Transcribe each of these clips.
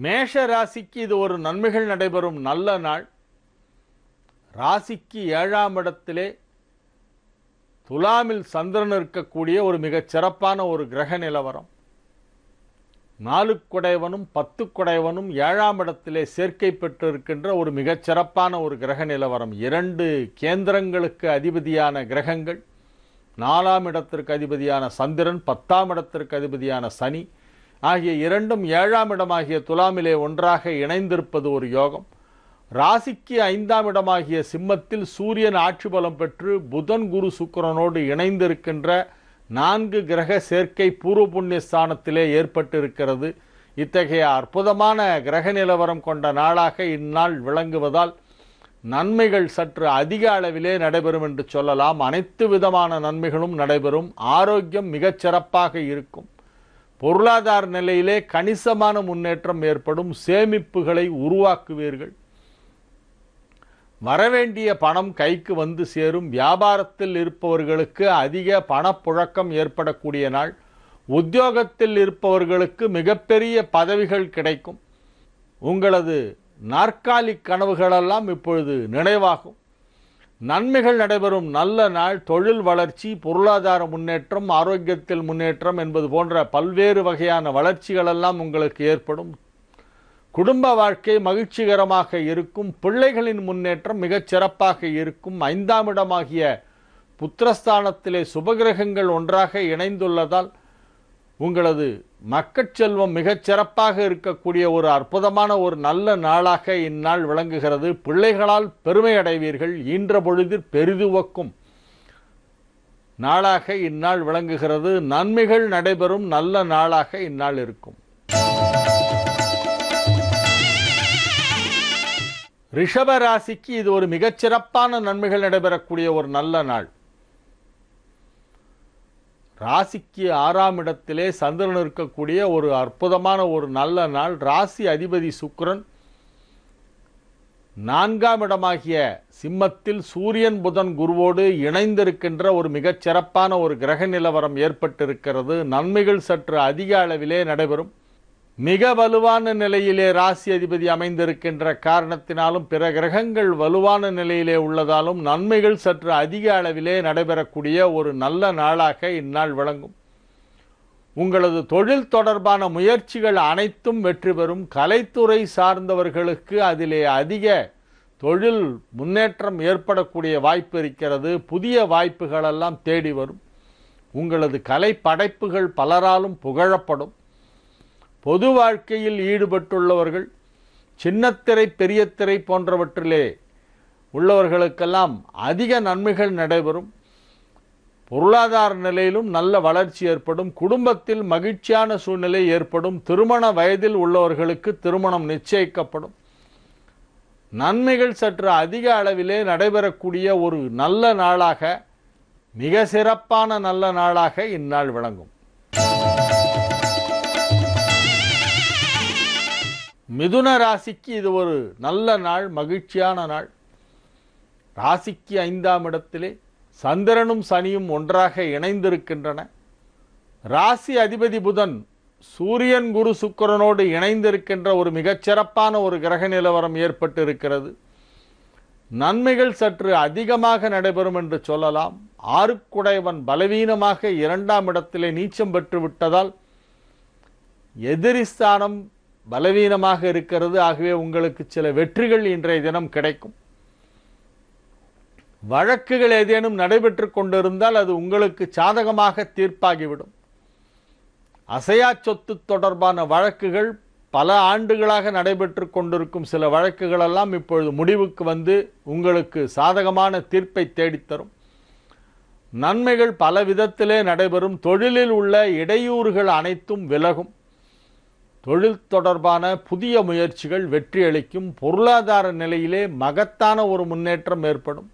மேஷ ராசிக்கு இது ஒரு நன்மைகள் நடைபெறும் நல்ல நாள். ராசிக்கு 7ஆம் இடத்திலே துலாமில் சந்திரன் இருக்கக்கூடிய ஒரு மிகச் சிறப்பான ஒரு கிரக நிலவரம். 4 குடைவனும் 10 குடைவனும் 7ஆம் இடத்திலே சேர்க்கை பெற்றிருக்கின்ற ஒரு மிகச் சிறப்பான ஒரு கிரக நிலவரம். 2 கேந்திரங்களுக்கு அதிபதியான கிரகங்கள், 4ஆம் இடத்திற்கு அதிபதியான சந்திரன், 10ஆம் இடத்திற்கு அதிபதியான சனி ஆகிய இரண்டும் 7ஆம் இடமாகிய துலாமிலே ஒன்றாக இணைந்திருப்பது ஒரு யோகம். ராசிக்கு 5ஆம் இடமாகிய சிம்மத்தில் சூரியன் ஆட்சி பலம் பெற்று புதன் குரு சுக்கிரனோடு இணைந்திருக்கின்ற 4 கிரக சேர்க்கை பூர்வ புண்ணிய ஸ்தானத்திலே ஏற்பட்டிருக்கிறது. இத்தகைய அற்புதமான கிரக நிலவரம் கொண்ட நாளாக இந்நாள் விளங்குவதால் நன்மைகள் சற்று அதிக அளவிலே நடைபெறும் என்று சொல்லலாம். அனைத்து விதமான நன்மைகளும் நடைபெறும். ஆரோக்கியம் மிகச் சிறப்பாக இருக்கும். பொருளாதார நிலையிலே கணிசமான முன்னேற்றம் ஏற்படும். சேமிப்புகளை உருவாக்குவீர்கள். வரவேண்டிய பணம் கைக்கு வந்து சேரும். வியாபாரத்தில் இருப்பவர்களுக்கு அதிக பணப்புழக்கம் ஏற்படக்கூடிய நாள். உத்தியோகத்தில் இருப்பவர்களுக்கு மிகப்பெரிய பதவிகள் கிடைக்கும். உங்களது நாற்காலி கனவுகளெல்லாம் இப்பொழுது நினைவாகும். நன்மைகள் நடைபெறும் நல்ல நாள். தொழில் வளர்ச்சி, பொருளாதார முன்னேற்றம், ஆரோக்கியத்தில் முன்னேற்றம் என்பது போன்ற பல்வேறு வகையான வளர்ச்சிகளெல்லாம் உங்களுக்கு ஏற்படும். குடும்ப வாழ்க்கை மகிழ்ச்சிகரமாக இருக்கும். பிள்ளைகளின் முன்னேற்றம் மிகச் சிறப்பாக இருக்கும். 5ஆம் இடமாகிய புத்திரஸ்தானத்திலே சுபகிரகங்கள் ஒன்றாக இணைந்துள்ளதால் உங்களது மக்கட்செல்வம் மிகச் சிறப்பாக இருக்கக்கூடிய ஒரு அற்புதமான ஒரு நல்ல நாளாக இந்நாள் விளங்குகிறது. பிள்ளைகளால் பெருமை அடைவீர்கள். ஈன்ற பொழுதில் பெரிதுவக்கும் நாளாக இந்நாள் விளங்குகிறது. நன்மைகள் நடைபெறும் நல்ல நாளாக இந்நாள் இருக்கும். ரிஷப ராசிக்கு இது ஒரு மிகச்சிறப்பான நன்மைகள் நடைபெறக்கூடிய ஒரு நல்ல நாள். ராசிக்கு 6ஆம் இடத்திலே சந்திரன் இருக்கக்கூடிய ஒரு அற்புதமான ஒரு நல்ல நாள். ராசி அதிபதி சுக்கிரன் 4ஆம் இடமாகிய சிம்மத்தில் சூரியன் புதன் குருவோடு இணைந்திருக்கின்ற ஒரு மிகச் சிறப்பான ஒரு கிரக நிலவரம் ஏற்பட்டிருக்கிறது. நன்மைகள் சற்று அதிக அளவிலே நடைபெறும். மிக வலுவான நிலையிலே ராசி அதிபதி அமைந்திருக்கின்ற காரணத்தினாலும் பிற கிரகங்கள் வலுவான நிலையிலே உள்ளதாலும் நன்மைகள் சற்று அதிக அளவிலே நடைபெறக்கூடிய ஒரு நல்ல நாளாக இந்நாள் விளங்கும். உங்களது தொழில் தொடர்பான முயற்சிகள் அனைத்தும் வெற்றி பெறும். கலைத்துறை சார்ந்தவர்களுக்கு அதிலே அதிக தொழில் முன்னேற்றம் ஏற்படக்கூடிய வாய்ப்பு இருக்கிறது. புதிய வாய்ப்புகளெல்லாம் தேடி வரும். உங்களது கலை படைப்புகள் பலராலும் புகழப்படும். பொது வாழ்க்கையில் ஈடுபட்டுள்ளவர்கள், சின்னத்திரை பெரிய திரை போன்றவற்றிலே உள்ளவர்களுக்கெல்லாம் அதிக நன்மைகள் நடைபெறும். பொருளாதார நிலையிலும் நல்ல வளர்ச்சி ஏற்படும். குடும்பத்தில் மகிழ்ச்சியான சூழ்நிலை ஏற்படும். திருமண வயதில் உள்ளவர்களுக்கு திருமணம் நிச்சயிக்கப்படும். நன்மைகள் சற்று அதிக அளவிலே நடைபெறக்கூடிய ஒரு நல்ல நாளாக, மிக சிறப்பான நல்ல நாளாக இந்நாள் விளங்கும். மிதுன ராசிக்கு இது ஒரு நல்ல நாள், மகிழ்ச்சியான நாள். ராசிக்கு 5ஆம் இடத்திலே சந்திரனும் சனியும் ஒன்றாக இணைந்திருக்கின்றன. ராசி அதிபதி புதன் சூரியன் குரு சுக்கிரனோடு இணைந்திருக்கின்ற ஒரு மிகச்சிறப்பான ஒரு கிரக நிலவரம் ஏற்பட்டிருக்கிறது. நன்மைகள் சற்று அதிகமாக நடைபெறும் என்று சொல்லலாம். 6 குடைவன் பலவீனமாக 2ஆம் இடத்திலே நீச்சம் பெற்று விட்டதால் எதிரிஸ்தானம் பலவீனமாக இருக்கிறது. ஆகவே உங்களுக்கு சில வெற்றிகள் இன்றைய தினம் கிடைக்கும். வழக்குகள் ஏதேனும் நடைபெற்று கொண்டிருந்தால் அது உங்களுக்கு சாதகமாக தீர்ப்பாகிவிடும். அசையா சொத்து தொடர்பான வழக்குகள் பல ஆண்டுகளாக நடைபெற்று கொண்டிருக்கும் சில வழக்குகளெல்லாம் இப்பொழுது முடிவுக்கு வந்து உங்களுக்கு சாதகமான தீர்ப்பை தேடித்தரும். நன்மைகள் பல விதத்திலே நடைபெறும். தொழிலில் உள்ள இடையூறுகள் அனைத்தும் விலகும். தொழில் தொடர்பான புதிய முயற்சிகள் வெற்றியளிக்கும். பொருளாதார நிலையிலே மகத்தான ஒரு முன்னேற்றம் ஏற்படும்.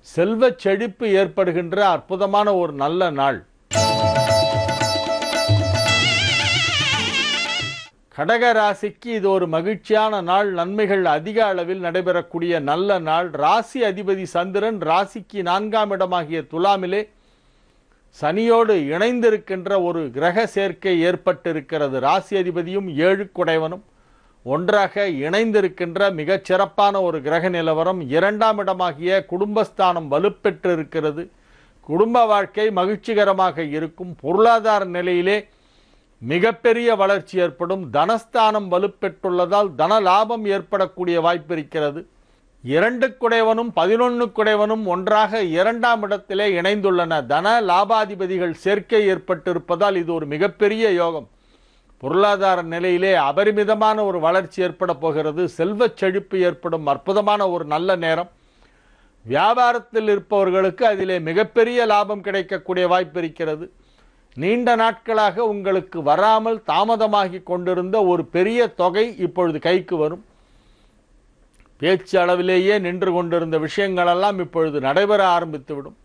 செல்வ செழிப்பு ஏற்படுகின்ற அற்புதமான ஒரு நல்ல நாள். கடக ராசிக்கு இது ஒரு மகிழ்ச்சியான நாள். நன்மைகள் அதிக அளவில் நடைபெறக்கூடிய நல்ல நாள். ராசி அதிபதி சந்திரன் ராசிக்கு 4ஆம் இடமாகிய துலாமிலே சனியோடு இணைந்திருக்கின்ற ஒரு கிரக சேர்க்கை ஏற்பட்டிருக்கிறது. ராசி அதிபதியும் 7 குடைவனும் ஒன்றாக இணைந்திருக்கின்ற மிகச் சிறப்பான ஒரு கிரக நிலவரம். 2ஆம் இடமாகிய குடும்பஸ்தானம் வலுப்பெற்று இருக்கிறது. குடும்ப வாழ்க்கை மகிழ்ச்சிகரமாக இருக்கும். பொருளாதார நிலையிலே மிகப்பெரிய வளர்ச்சி ஏற்படும். தனஸ்தானம் வலுப்பெற்றுள்ளதால் தன லாபம் ஏற்படக்கூடிய வாய்ப்பு இருக்கிறது. 2 குடைவனும் 11 குடைவனும் ஒன்றாக 2ஆம் இடத்திலே இணைந்துள்ளன. தன லாபாதிபதிகள் சேர்க்கை ஏற்பட்டிருப்பதால் இது ஒரு மிகப்பெரிய யோகம். பொருளாதார நிலையிலே அபரிமிதமான ஒரு வளர்ச்சி ஏற்பட போகிறது. செல்வச் செழிப்பு ஏற்படும் அற்புதமான ஒரு நல்ல நேரம். வியாபாரத்தில் இருப்பவர்களுக்கு அதிலே மிகப்பெரிய லாபம் கிடைக்கக்கூடிய வாய்ப்பு இருக்கிறது. நீண்ட நாட்களாக உங்களுக்கு வராமல் தாமதமாகி கொண்டிருந்த ஒரு பெரிய தொகை இப்பொழுது கைக்கு வரும். பேச்சு அளவிலேயே நின்று கொண்டிருந்த விஷயங்களெல்லாம் இப்பொழுது நடைபெற ஆரம்பித்துவிடும்.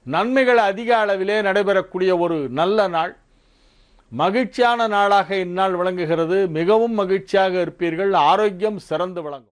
நன்மைகள் அதிக அளவிலே நடைபெறக்கூடிய ஒரு நல்ல நாள். மகிழ்ச்சியான நாளாக இந்நாள் விளங்குகிறது. மிகவும் மகிழ்ச்சியாக இருப்பீர்கள். ஆரோக்கியம் சிறந்து விளங்கும்.